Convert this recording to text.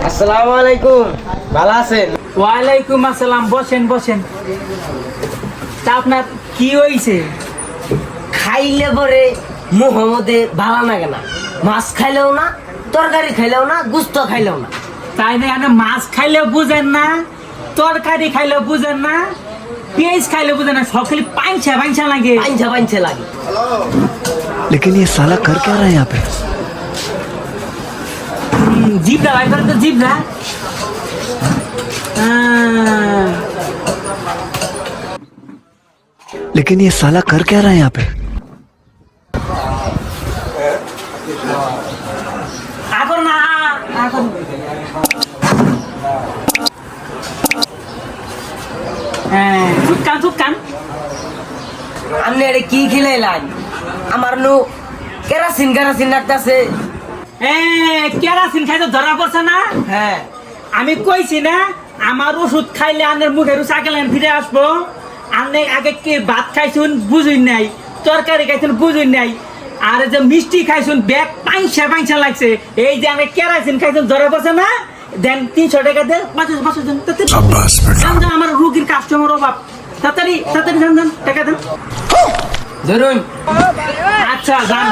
আসসালামু আলাইকুম, ভালো আছেন? ওয়ালাইকুম আসসালাম। বসেন বসেন। তা আপনার কি হয়েছে? খাইলে পরে মোহাম্মদে ভালো লাগে না, মাছ খাইলেও না, তরকারি খাইলেও না, গুস্ত খাইলেও না। তাই না? আপনি মাছ খাইলেও বুঝেন না, তরকারি খাইলেও বুঝেন না, পেঁয়াজ খাইলেও বুঝেন না, সব খালি পাঞ্ছা পাঞ্ছা লাগে। পাঞ্ছা পাঞ্ছা লাগে। लेकिन ये साला कर क्या रहा है यहाँ पे? জিভটা ভাই করেন তো, জিভটা। लेकिन ये साला कर क्या रहा है यहाँ पे? এখন না, এখন চুপকান চুপকান। আপনি এটা কি খিলাইলেন? আমার নু কেরাসিন কেরাসিন লাগতেছে। কেরাসিন খাইতে ধরা পড়ছে না? হ্যাঁ, আমি কইছি না আমার ওষুধ খাইলে আনের মুখের চাকেলেন ফিরে আসবো। আনে আগে কি ভাত খাইছুন বুঝুন নাই, তরকারি খাইছুন বুঝুন নাই, আর যে মিষ্টি খাইছুন ব্যাগ পাঁচশা পাঁচশা লাগছে। এই যে আমি কেরাসিন খাইছুন ধরা পড়ছে না, দেন 300 টাকা দেন, 500 দেন। আমার রুগীর কাস্টমার অভাব, তাড়াতাড়ি তাড়াতাড়ি দেন, দেন টাকা দেন। ধরুন। আচ্ছা যান।